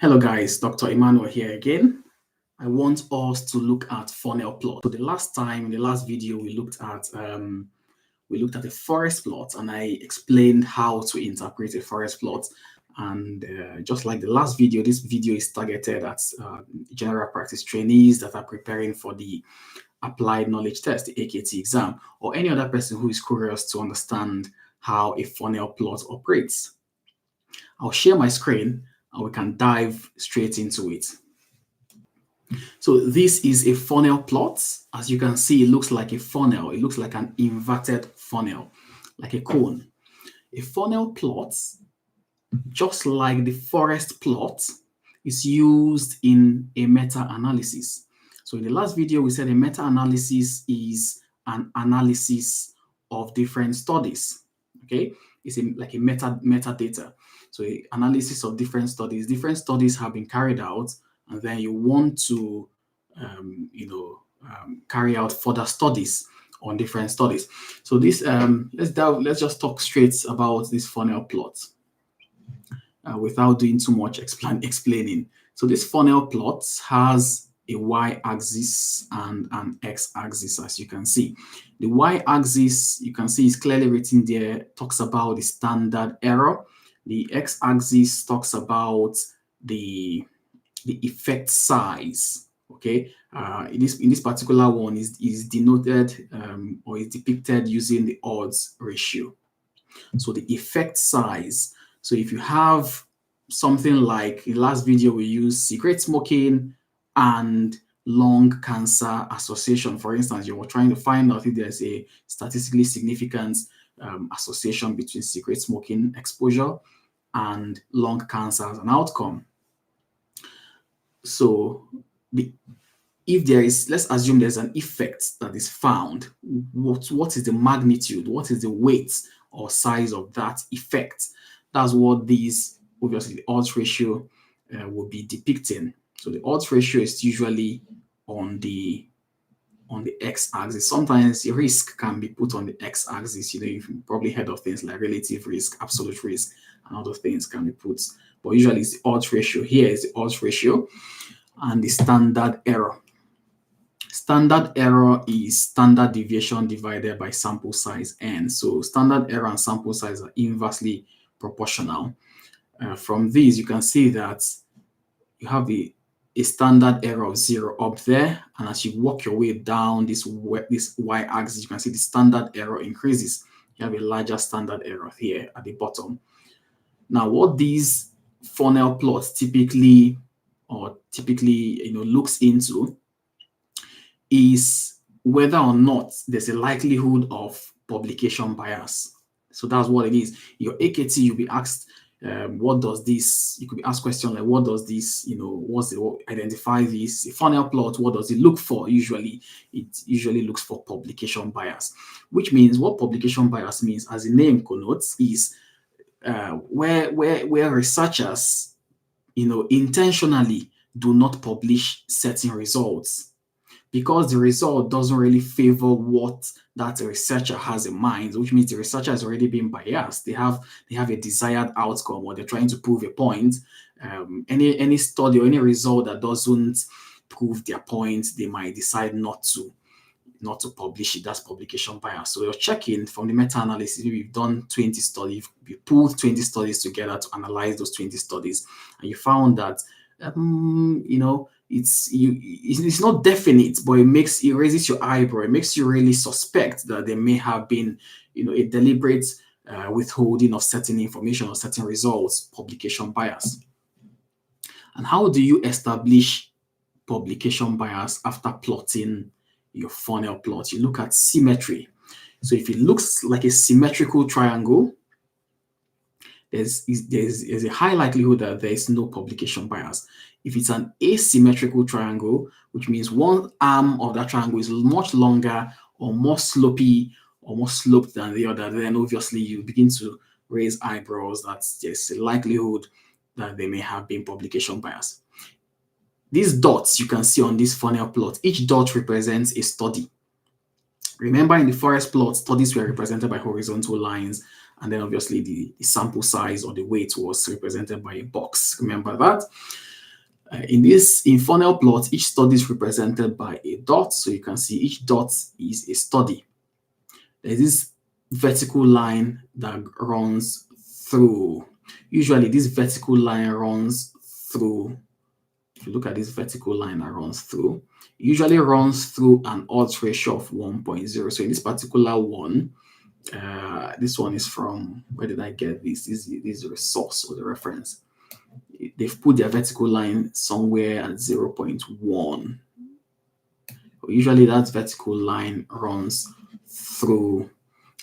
Hello guys, Dr. Emmanuel here again. I want us to look at funnel plot. So the last time, in the last video, we looked at a forest plot, and I explained how to interpret a forest plot. And just like the last video, this video is targeted at general practice trainees that are preparing for the applied knowledge test, the AKT exam, or any other person who is curious to understand how a funnel plot operates. I'll share my screen and we can dive straight into it. So this is a funnel plot. As you can see, it looks like a funnel. It looks like an inverted funnel, like a cone. A funnel plot, just like the forest plot, is used in a meta-analysis. So in the last video, we said a meta-analysis is an analysis of different studies. Okay, it's like a metadata. So analysis of different studies. Different studies have been carried out, and then you want to, carry out further studies on different studies. So this, let's just talk straight about this funnel plot without doing too much explaining. So this funnel plot has a y-axis and an x-axis, as you can see. The y-axis, you can see, is clearly written there, talks about the standard error. The x-axis talks about the effect size. Okay, in this particular one is denoted or is depicted using the odds ratio. So the effect size. So if you have something like in the last video we used cigarette smoking and lung cancer association, for instance, you were trying to find out if there's a statistically significant association between cigarette smoking exposure and lung cancer as an outcome. So if there is, let's assume there's an effect that is found, what is the magnitude, what is the weight or size of that effect? That's what these, obviously the odds ratio will be depicting. So the odds ratio is usually on the x-axis. Sometimes the risk can be put on the x-axis. You've probably heard of things like relative risk, absolute risk, and other things can be put. But usually it's the odds ratio. Here is the odds ratio and the standard error. Standard error is standard deviation divided by sample size n. So standard error and sample size are inversely proportional. From these, you can see that you have a standard error of 0 up there, and as you walk your way down this y-axis, you can see the standard error increases. You have a larger standard error here at the bottom. Now, what these funnel plots typically looks into is whether or not there's a likelihood of publication bias. So that's what it is. Your AKT, you'll be asked, what does this, you could be asked questions like, what does this, identify this? A funnel plot, what does it look for? Usually, it usually looks for publication bias, which means what publication bias means, as the name connotes, is where researchers, intentionally do not publish certain results because the result doesn't really favor what that researcher has in mind, which means the researcher has already been biased. They have a desired outcome, or they're trying to prove a point. Any study or any result that doesn't prove their point, they might decide not to publish it. That's publication bias. So you're checking from the meta-analysis. We've done 20 studies. We pulled 20 studies together to analyze those 20 studies, and you found that it's not definite, but it raises your eyebrow. It makes you really suspect that there may have been a deliberate withholding of certain information or certain results, publication bias. And how do you establish publication bias after plotting your funnel plot? You look at symmetry. So if it looks like a symmetrical triangle, there's a high likelihood that there is no publication bias. If it's an asymmetrical triangle, which means one arm of that triangle is much longer or more slopy or more sloped than the other, then obviously you begin to raise eyebrows that there's a likelihood that there may have been publication bias. These dots you can see on this funnel plot, each dot represents a study. Remember, in the forest plot, studies were represented by horizontal lines, and then obviously the sample size or the weight was represented by a box. Remember that? In funnel plots, each study is represented by a dot. So you can see each dot is a study. There's this vertical line that runs through. Usually this vertical line runs through. If you look at this vertical line that runs through, it usually runs through an odds ratio of 1.0. So in this particular one, this one is from, where did I get this? This is the source or the reference. They've put their vertical line somewhere at 0.1. Usually that vertical line runs through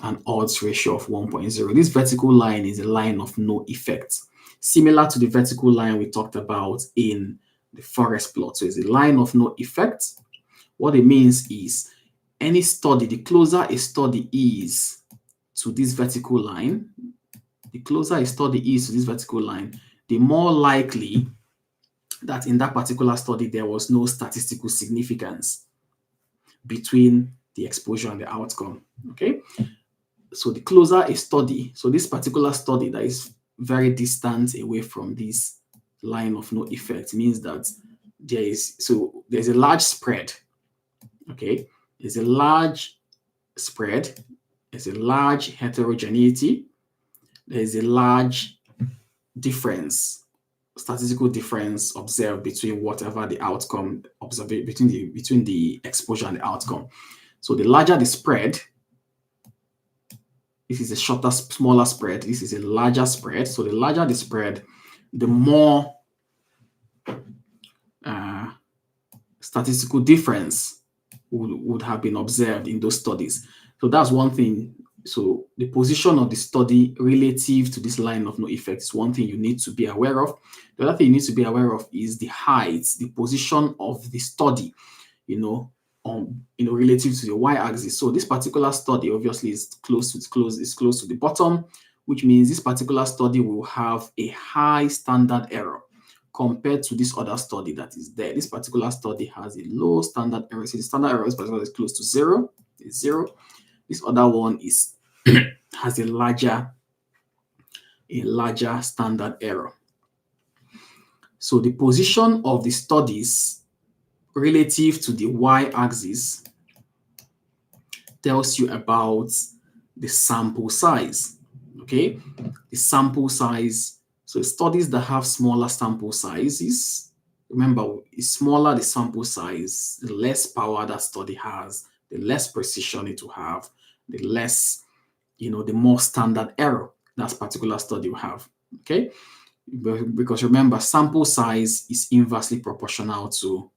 an odds ratio of 1.0. This vertical line is a line of no effect, similar to the vertical line we talked about in the forest plot. So it's a line of no effect. What it means is any study, the closer a study is to this vertical line, the closer a study is to this vertical line, the more likely that in that particular study there was no statistical significance between the exposure and the outcome. Okay, so the closer a study, so this particular study that is very distant away from this line of no effect means that there's a large spread. Okay, there's a large spread, there's a large heterogeneity, there's a large difference, statistical difference observed between whatever the outcome observed between the exposure and the outcome. So the larger the spread, this is a shorter, smaller spread, this is a larger spread. So the larger the spread, the more statistical difference would have been observed in those studies. So that's one thing. So the position of the study relative to this line of no effect is one thing you need to be aware of. The other thing you need to be aware of is the height, the position of the study, relative to the y-axis. So this particular study obviously is close to the bottom, which means this particular study will have a high standard error compared to this other study that is there. This particular study has a low standard error. So the standard error is close to zero. It's zero. This other one has a larger standard error. So the position of the studies relative to the y-axis tells you about the sample size. Okay, the sample size. So studies that have smaller sample sizes, remember, the smaller the sample size, the less power that study has, the less precision it will have, the less, the more standard error that particular study will have. Okay, because remember, sample size is inversely proportional to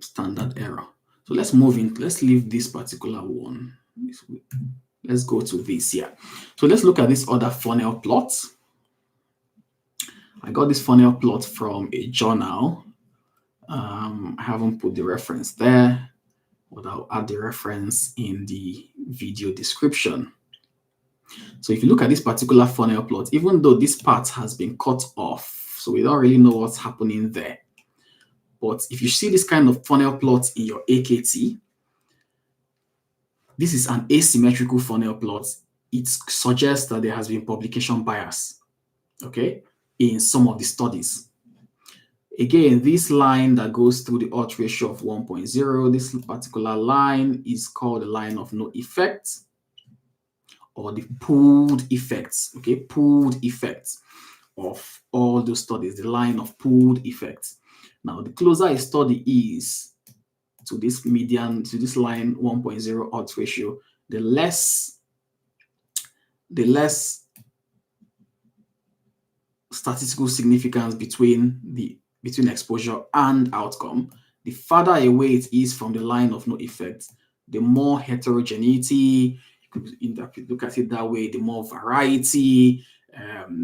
standard error. So let's move in. Let's leave this particular one. Let's go to this here. So let's look at this other funnel plot. I got this funnel plot from a journal. I haven't put the reference there, but I'll add the reference in the video description. So if you look at this particular funnel plot, even though this part has been cut off, so we don't really know what's happening there. But if you see this kind of funnel plot in your AKT, this is an asymmetrical funnel plot. It suggests that there has been publication bias, okay, in some of the studies. Again, this line that goes through the odds ratio of 1.0, this particular line is called the line of no effect, or the pooled effects, okay, pooled effects of all those studies, the line of pooled effects. Now, the closer a study is to this median, to this line 1.0 odds ratio, the less statistical significance between exposure and outcome. The farther away it is from the line of no effect, the more heterogeneity. You could look at it that way, the more variety.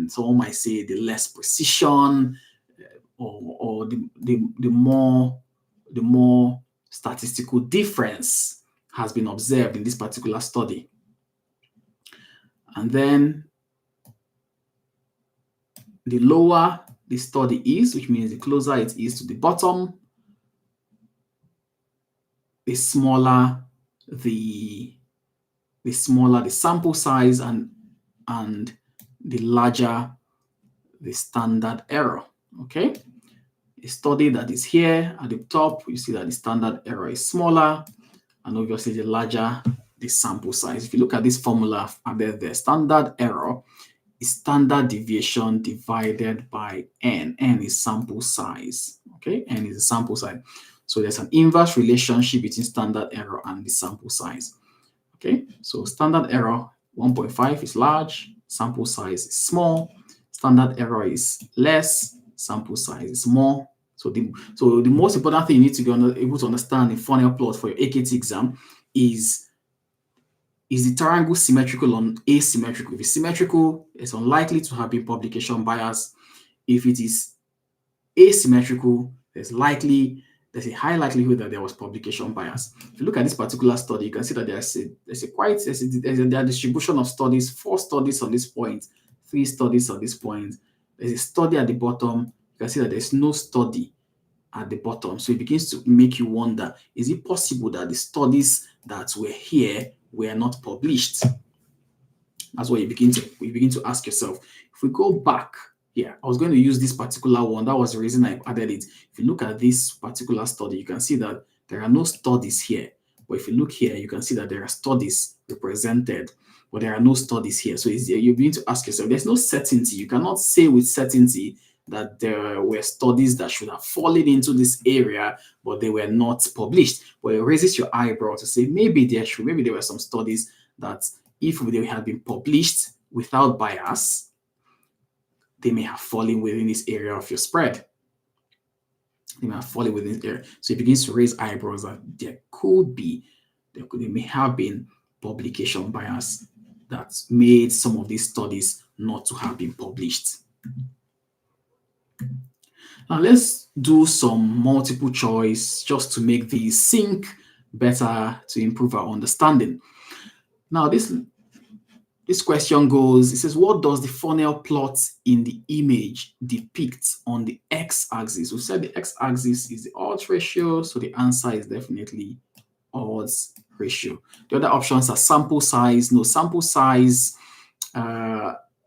Someone might say the less precision, or the more statistical difference has been observed in this particular study. And then the lower the study is, which means the closer it is to the bottom, the smaller the sample size, and and the larger the standard error. Okay, a study that is here at the top, you see that the standard error is smaller, and obviously the larger the sample size. If you look at this formula, the standard error is standard deviation divided by n. N is sample size. Okay, n is the sample size. So there's an inverse relationship between standard error and the sample size. Okay, so standard error 1.5 is large, sample size is small, standard error is less, sample size is more. So the most important thing you need to be able to understand in funnel plot for your AKT exam is the triangle symmetrical or asymmetrical? If it's symmetrical, it's unlikely to have been publication bias. If it is asymmetrical, there's a high likelihood that there was publication bias. If you look at this particular study, you can see that there's a distribution of studies, 4 studies on this point, 3 studies on this point. There's a study at the bottom. You can see that there's no study at the bottom. So it begins to make you wonder, is it possible that the studies that were here were not published? That's what you begin to ask yourself. If we go back, I was going to use this particular one. That was the reason I added it. If you look at this particular study, you can see that there are no studies here. But if you look here, you can see that there are studies represented, but there are no studies here. So you begin to ask yourself, there's no certainty. You cannot say with certainty that there were studies that should have fallen into this area, but they were not published. But it raises your eyebrow to say maybe there were some studies that if they had been published without bias, they may have fallen within this area of your spread. They may have fallen within this area. So it begins to raise eyebrows that there may have been publication bias that made some of these studies not to have been published. Now let's do some multiple choice just to make these sync better, to improve our understanding. Now this question goes, it says, what does the funnel plot in the image depict on the x-axis? We said the x-axis is the odds ratio, so the answer is definitely odds ratio. The other options are sample size. No, sample size,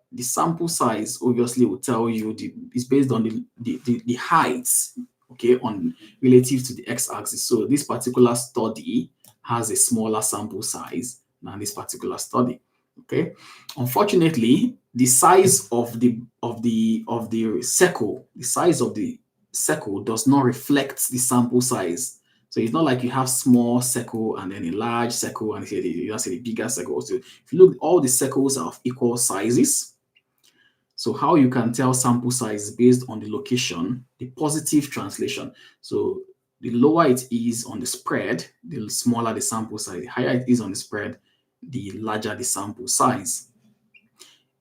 the sample size obviously will tell you it's based on the heights, okay, on relative to the x-axis. So this particular study has a smaller sample size than this particular study. Okay, unfortunately, the size of the circle, does not reflect the sample size. So it's not like you have small circle and then a large circle and you have a bigger circle. So if you look, all the circles are of equal sizes. So how you can tell sample size based on the location, the positive translation. So the lower it is on the spread, the smaller the sample size. The higher it is on the spread, the larger the sample size.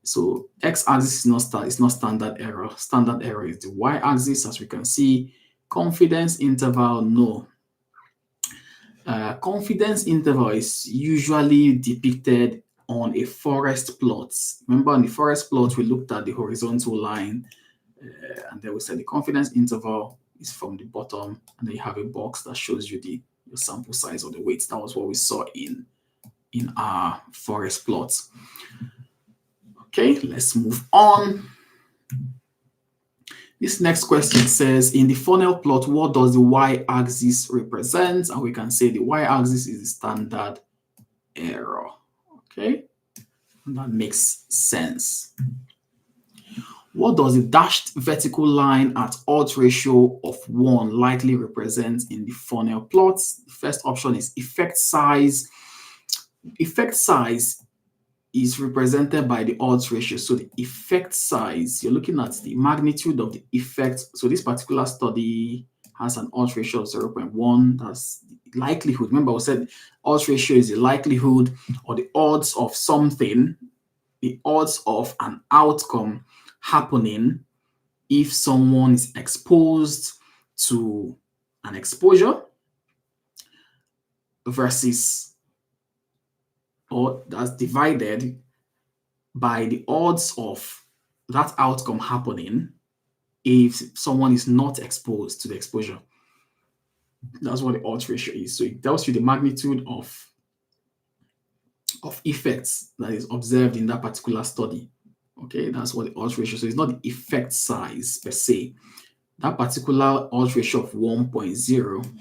So x-axis is not standard error. Standard error is the y-axis, as we can see. Confidence interval, no. Confidence interval is usually depicted on a forest plot. Remember, on the forest plot, we looked at the horizontal line, and then we said the confidence interval is from the bottom, and then you have a box that shows you your sample size or the weights. That was what we saw in our forest plots. Okay, let's move on. This next question says, in the funnel plot, what does the y-axis represent? And we can say the y-axis is the standard error. Okay, and that makes sense. What does the dashed vertical line at odds ratio of 1 likely represent in the funnel plot? The first option is effect size. Effect size is represented by the odds ratio. So the effect size, you're looking at the magnitude of the effect. So this particular study has an odds ratio of 0.1. That's the likelihood. Remember, I said odds ratio is the likelihood or the odds of something, the odds of an outcome happening if someone is exposed to an exposure versus, or that's divided by the odds of that outcome happening if someone is not exposed to the exposure. That's what the odds ratio is. So it tells you the magnitude of of effects that is observed in that particular study. Okay, that's what the odds ratio. So it's not the effect size per se. That particular odds ratio of 1.0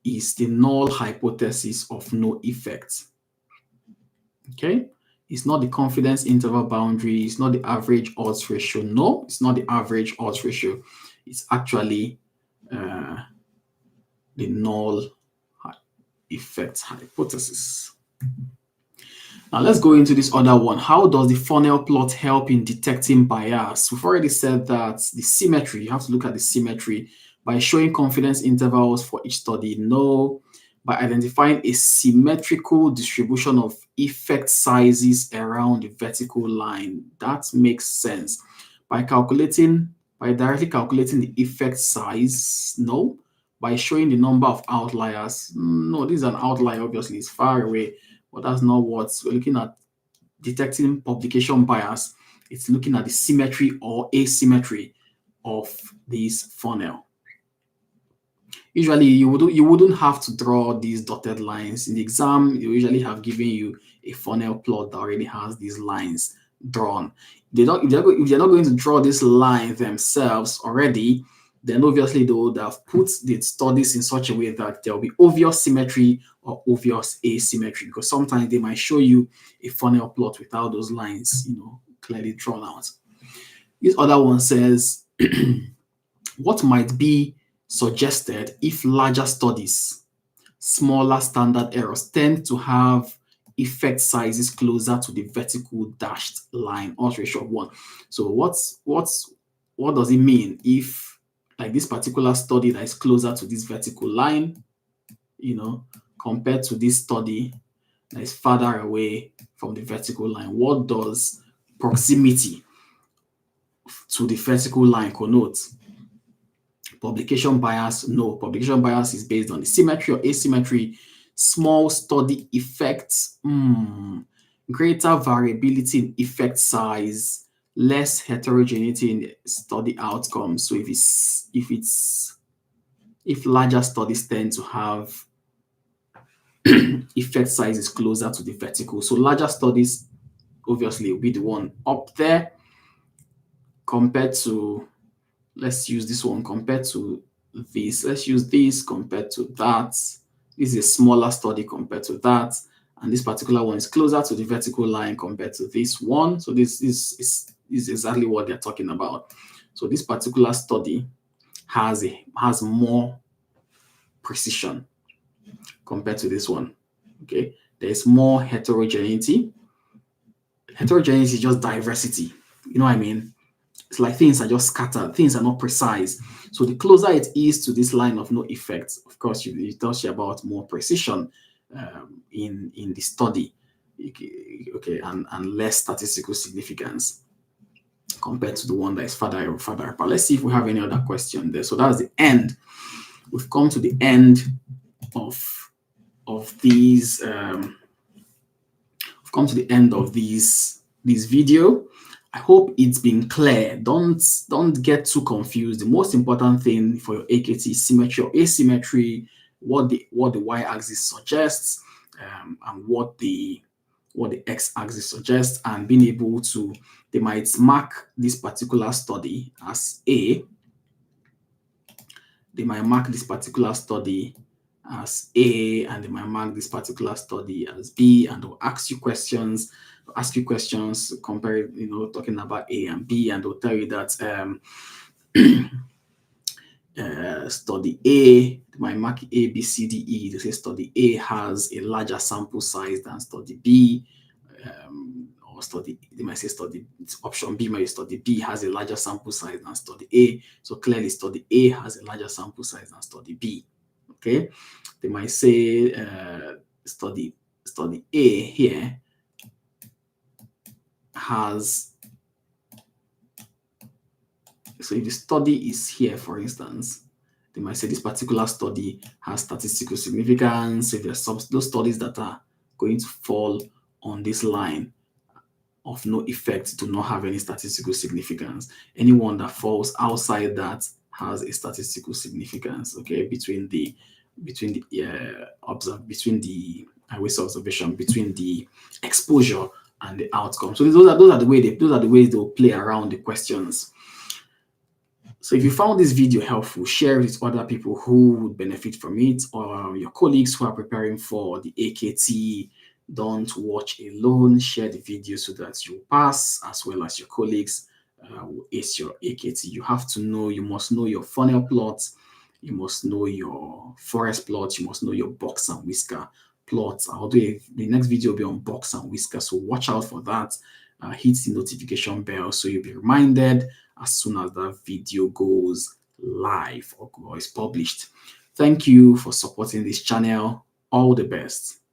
is the null hypothesis of no effect. Okay, it's not the confidence interval boundary, it's not the average odds ratio. No, it's not the average odds ratio. It's actually the null effect hypothesis. Now let's go into this other one. How does the funnel plot help in detecting bias? We've already said that the symmetry, you have to look at the symmetry by showing confidence intervals for each study. No, by identifying a symmetrical distribution of effect sizes around the vertical line. That makes sense. By directly calculating the effect size. No. By showing the number of outliers. No, this is an outlier, obviously, it's far away. But that's not what we're looking at. Detecting publication bias, it's looking at the symmetry or asymmetry of this funnel. Usually you wouldn't have to draw these dotted lines. In the exam, you usually have given you a funnel plot that already has these lines drawn. If they're not going to draw this line themselves already, then obviously they would have put the studies in such a way that there will be obvious symmetry or obvious asymmetry, because sometimes they might show you a funnel plot without those lines, clearly drawn out. This other one says, what might be suggested if larger studies, smaller standard errors tend to have effect sizes closer to the vertical dashed line, odds ratio of 1. So what does it mean if, like, this particular study that is closer to this vertical line, compared to this study that is farther away from the vertical line? What does proximity to the vertical line connote? Publication bias? No. Publication bias is based on the symmetry or asymmetry, small study effects, greater variability in effect size, less heterogeneity in the study outcomes. So if larger studies tend to have effect sizes closer to the vertical, so larger studies obviously will be the one up there compared to, let's use this one compared to this. Let's use this compared to that. This is a smaller study compared to that. And this particular one is closer to the vertical line compared to this one. So this is exactly what they're talking about. So this particular study has more precision compared to this one. Okay, there's more heterogeneity. Heterogeneity is just diversity. You know what I mean? It's like things are just scattered, things are not precise. So the closer it is to this line of no effect, of course, it tells you about more precision in the study, okay, and less statistical significance compared to the one that is farther apart. Let's see if we have any other question there. So that's the end. We've come to the end of these. We've come to the end of this video. I hope it's been clear. Don't get too confused. The most important thing for your AKT is symmetry or asymmetry, what the y-axis suggests, and what the x-axis suggests, and being able to, they might mark this particular study as A. They might mark this particular study as A, and they might mark this particular study as B, and they'll ask you questions. Compare, talking about A and B, and they'll tell you that study A, they might mark A, B, C, D, E. They say study A has a larger sample size than study B, or they might say option B, might study B has a larger sample size than study A. So clearly study A has a larger sample size than study B. Okay, they might say study A here has, so if the study is here, for instance, they might say this particular study has statistical significance. If there's those studies that are going to fall on this line of no effect do not have any statistical significance. Anyone that falls outside that has a statistical significance, okay, between the ways of observation between the exposure and the outcome. So those are the ways they'll play around the questions. So if you found this video helpful, share it with other people who would benefit from it, or your colleagues who are preparing for the AKT. Don't watch alone. Share the video so that you pass, as well as your colleagues will ace your AKT. You must know your funnel plots. You must know your forest plots. You must know your box and whisker plots. The next video will be on box and whisker, so watch out for that. Hit the notification bell so you'll be reminded as soon as that video goes live or is published. Thank you for supporting this channel. All the best.